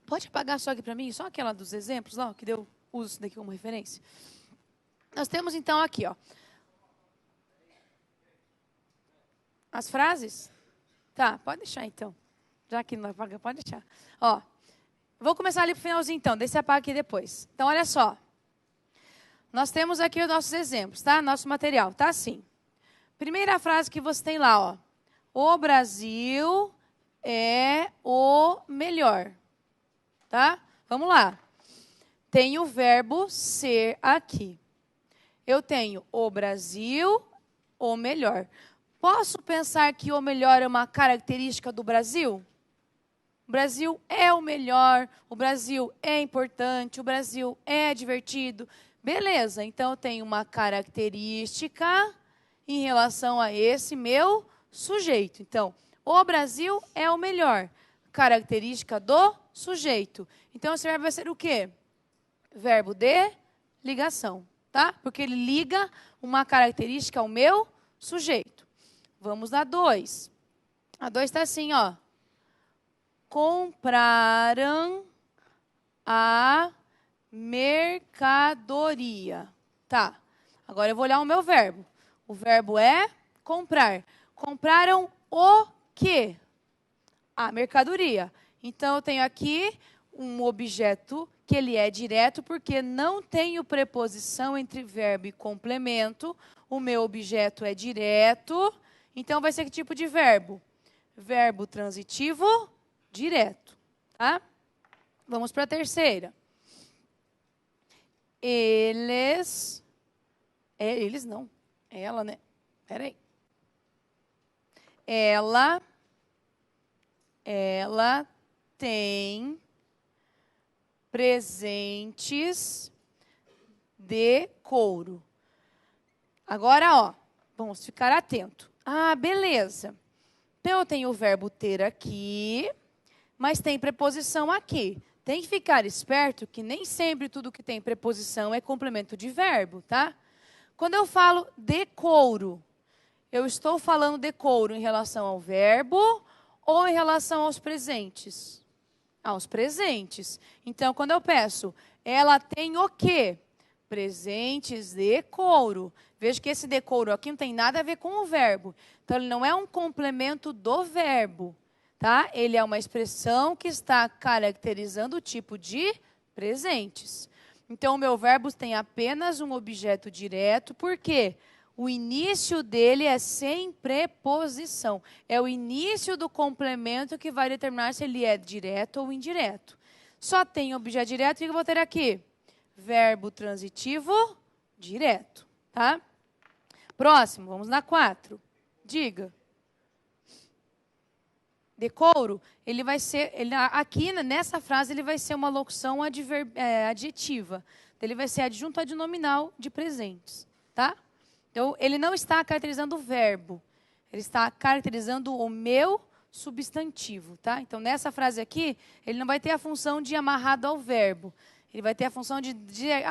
Pode apagar só aqui para mim, só aquela dos exemplos lá, que eu uso isso daqui como referência. Nós temos, então, aqui, ó. As frases? Tá, pode deixar, então. Já que não apaga, pode deixar. Ó, vou começar ali pro finalzinho, então. Deixa eu apagar aqui depois. Então, olha só. Nós temos aqui os nossos exemplos, tá? Nosso material, tá assim. Primeira frase que você tem lá, ó. O Brasil é o melhor. Tá? Vamos lá. Tem o verbo ser aqui. Eu tenho o Brasil, o melhor. Posso pensar que o melhor é uma característica do Brasil? O Brasil é o melhor, o Brasil é importante, o Brasil é divertido. Beleza, então eu tenho uma característica em relação a esse meu sujeito. Então, o Brasil é o melhor. Característica do sujeito. Então, esse verbo vai ser o quê? Verbo de ligação, tá? Porque ele liga uma característica ao meu sujeito. Vamos na 2. A 2 está assim, ó. Compraram a mercadoria. Tá. Agora eu vou olhar o meu verbo. O verbo é comprar. Compraram o quê? A mercadoria. Então, eu tenho aqui um objeto que ele é direto porque não tenho preposição entre verbo e complemento. O meu objeto é direto. Então, vai ser que tipo de verbo? Verbo transitivo direto. Tá? Vamos para a terceira. Eles... eles não. Ela, né? Peraí. Ela tem presentes de couro. Agora, ó, vamos ficar atento. Ah, beleza. Então, eu tenho o verbo ter aqui, mas tem preposição aqui. Tem que ficar esperto que nem sempre tudo que tem preposição é complemento de verbo, tá? Quando eu falo de couro, eu estou falando de couro em relação ao verbo ou em relação aos presentes? Aos presentes. Então, quando eu peço, ela tem o quê? Presentes de couro. Veja que esse de couro aqui não tem nada a ver com o verbo. Então, ele não é um complemento do verbo, tá? Ele é uma expressão que está caracterizando o tipo de presentes. Então, o meu verbo tem apenas um objeto direto, por quê? O início dele é sem preposição. É o início do complemento que vai determinar se ele é direto ou indireto. Só tem objeto direto, o que eu vou ter aqui? Verbo transitivo direto, tá? Próximo, vamos na 4. Diga. De couro, ele vai ser, aqui nessa frase ele vai ser uma locução adjetiva. Ele vai ser adjunto adnominal de presentes, tá? Então, ele não está caracterizando o verbo, ele está caracterizando o meu substantivo, tá? Então, nessa frase aqui, ele não vai ter a função de amarrado ao verbo. Ele vai ter a função de dizer,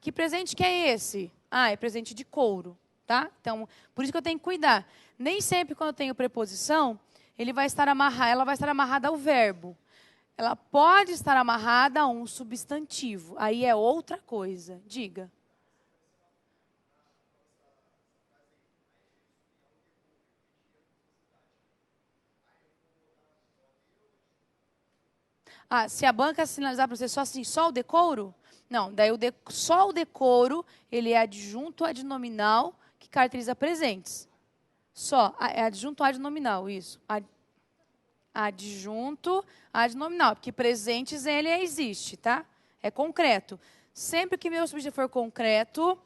que presente que é esse? É presente de couro, tá? Então, por isso que eu tenho que cuidar. Nem sempre quando eu tenho preposição, ela vai estar amarrada ao verbo. Ela pode estar amarrada a um substantivo. Aí é outra coisa. Diga. Se a banca sinalizar para você só assim, só o decouro? Não, daí só o decouro, ele é adjunto adnominal que caracteriza presentes. Só, é adjunto adnominal, isso. Adjunto adnominal, porque presentes ele existe, tá? É concreto. Sempre que meu substantivo for concreto,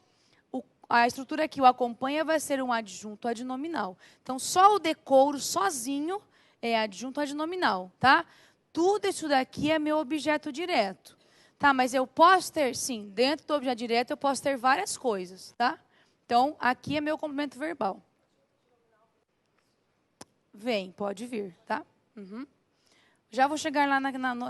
a estrutura que o acompanha vai ser um adjunto adnominal. Então, só o decouro sozinho é adjunto adnominal, tá? Tudo isso daqui é meu objeto direto. Tá, mas eu posso ter, sim, dentro do objeto direto eu posso ter várias coisas, tá? Então, aqui é meu complemento verbal. Vem, pode vir, tá? Já vou chegar lá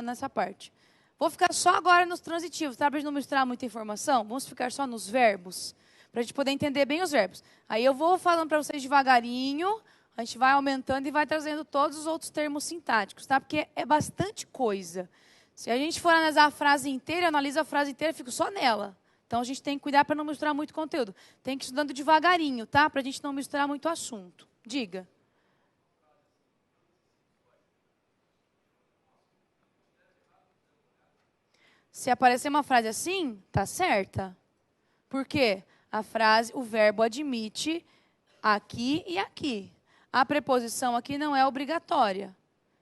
nessa parte. Vou ficar só agora nos transitivos, tá? Para a gente não misturar muita informação, vamos ficar só nos verbos, para a gente poder entender bem os verbos. Aí eu vou falando para vocês devagarinho, a gente vai aumentando e vai trazendo todos os outros termos sintáticos, tá? Porque é bastante coisa. Se a gente for analisar a frase inteira, analisa a frase inteira, fico só nela. Então, a gente tem que cuidar para não misturar muito conteúdo. Tem que ir estudando devagarinho, tá? Para a gente não misturar muito assunto. Diga. Se aparecer uma frase assim, tá certa. Por quê? O verbo admite aqui e aqui. A preposição aqui não é obrigatória,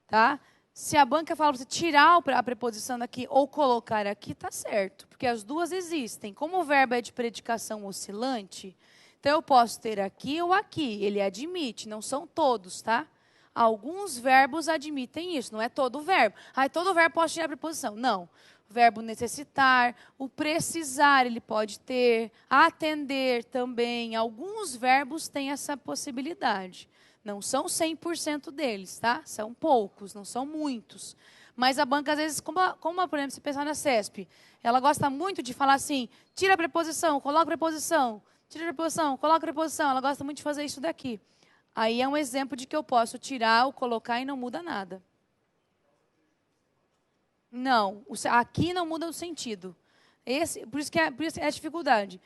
tá? Se a banca fala para você tirar a preposição daqui ou colocar aqui, tá certo, porque as duas existem. Como o verbo é de predicação oscilante, então eu posso ter aqui ou aqui. Ele admite, não são todos, tá? Alguns verbos admitem isso, não é todo verbo. Todo verbo pode tirar a preposição. Não. O verbo necessitar, o precisar, ele pode ter, atender também. Alguns verbos têm essa possibilidade. Não são 100% deles, tá? São poucos, não são muitos. Mas a banca, às vezes, como por exemplo, se pensar na CESP, ela gosta muito de falar assim, tira a preposição, coloca a preposição, tira a preposição, coloca a preposição. Ela gosta muito de fazer isso daqui. Aí é um exemplo de que eu posso tirar ou colocar e não muda nada. Não, aqui não muda o sentido. Por isso é a dificuldade.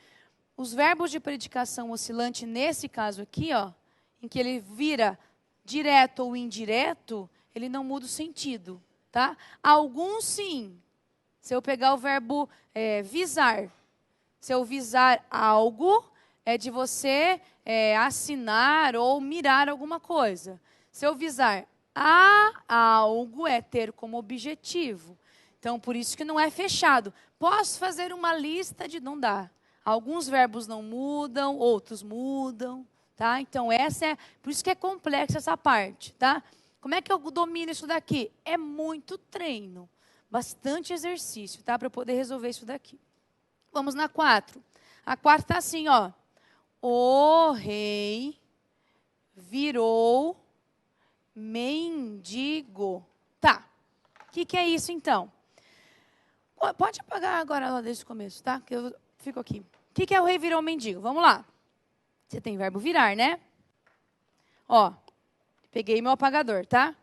Os verbos de predicação oscilante, nesse caso aqui, ó, em que ele vira direto ou indireto, ele não muda o sentido, tá? Alguns sim. Se eu pegar o verbo visar, se eu visar algo, é de você assinar ou mirar alguma coisa. Se eu visar a algo, é ter como objetivo. Então, por isso que não é fechado. Posso fazer uma lista de... Não dá. Alguns verbos não mudam, outros mudam. Tá? Então, por isso que é complexa essa parte. Tá? Como é que eu domino isso daqui? É muito treino. Bastante exercício, tá? Para eu poder resolver isso daqui. Vamos na 4. A 4 está assim, ó. O rei virou mendigo. Tá. O que é isso, então? Pode apagar agora lá desde o começo, tá? Que eu fico aqui. O que é o rei virou mendigo? Vamos lá. Você tem verbo virar, né? Ó, peguei meu apagador, tá?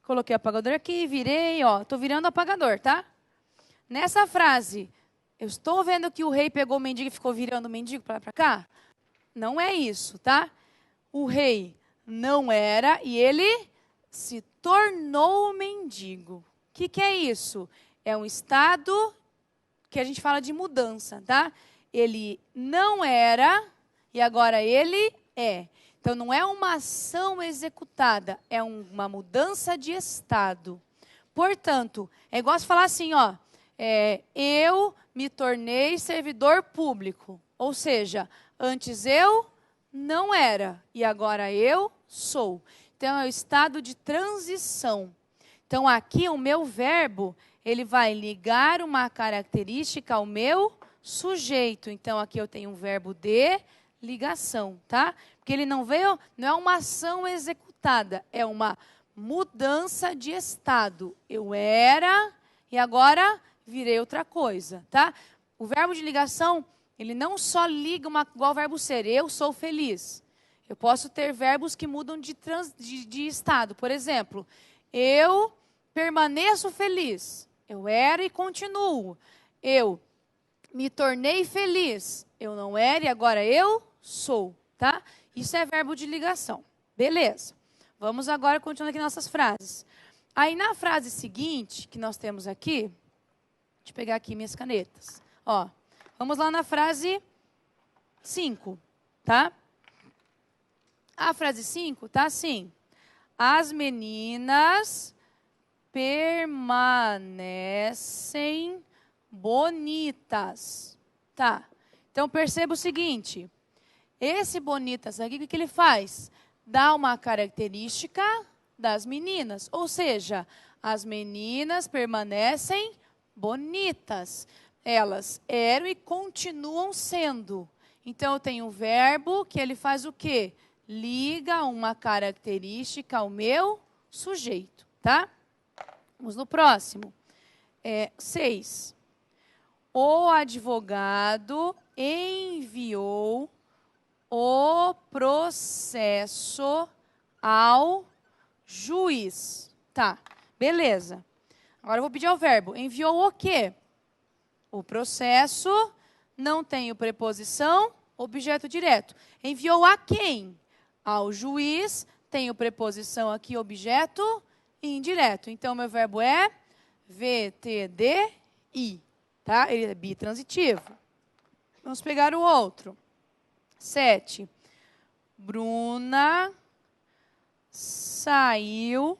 Coloquei o apagador aqui, virei, ó. Tô virando o apagador, tá? Nessa frase, eu estou vendo que o rei pegou o mendigo e ficou virando o mendigo para lá para cá? Não é isso, tá? O rei não era e ele se tornou mendigo. O que é isso? É um estado que a gente fala de mudança, tá? Ele não era e agora ele é. Então, não é uma ação executada, é uma mudança de estado. Portanto, é igual se falar assim, ó, eu me tornei servidor público. Ou seja, antes eu não era e agora eu sou. Então, é o estado de transição. Então, aqui o meu verbo, ele vai ligar uma característica ao meu sujeito. Então, aqui eu tenho um verbo de ligação, tá? Porque ele não veio, não é uma ação executada, é uma mudança de estado. Eu era e agora virei outra coisa, tá? O verbo de ligação, ele não só liga igual o verbo ser, eu sou feliz. Eu posso ter verbos que mudam de estado. Por exemplo, eu permaneço feliz. Eu era e continuo. Eu me tornei feliz. Eu não era e agora eu sou, tá? Isso é verbo de ligação. Beleza. Vamos agora continuar aqui nossas frases. Aí na frase seguinte, que nós temos aqui, deixa eu pegar aqui minhas canetas. Ó, vamos lá na frase 5, tá? A frase 5 tá assim. As meninas permanecem bonitas. Tá. Então, perceba o seguinte. Esse bonitas aqui, o que ele faz? Dá uma característica das meninas. Ou seja, as meninas permanecem bonitas. Elas eram e continuam sendo. Então, eu tenho um verbo que ele faz o quê? Liga uma característica ao meu sujeito, tá? Vamos no próximo. 6. O advogado enviou o processo ao juiz. Tá, beleza. Agora eu vou pedir ao verbo. Enviou o quê? O processo não tem o preposição, objeto direto. Enviou a quem? Ao juiz, tem o preposição aqui, objeto indireto. Então, meu verbo é VTDI, tá? Ele é bitransitivo. Vamos pegar o outro. 7. Bruna saiu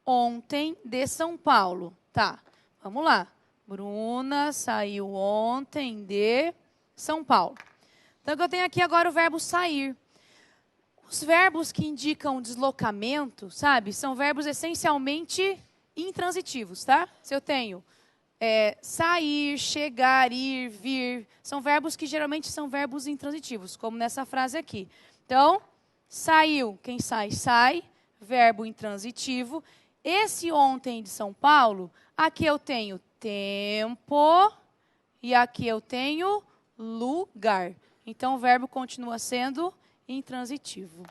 ontem de São Paulo. Tá, vamos lá. Bruna saiu ontem de São Paulo. Então, eu tenho aqui agora o verbo sair. Os verbos que indicam deslocamento, sabe, são verbos essencialmente intransitivos, tá? Se eu tenho sair, chegar, ir, vir, são verbos que geralmente são verbos intransitivos, como nessa frase aqui. Então, saiu, quem sai, sai, verbo intransitivo. Esse ontem de São Paulo, aqui eu tenho tempo e aqui eu tenho lugar. Então, o verbo continua sendo intransitivo.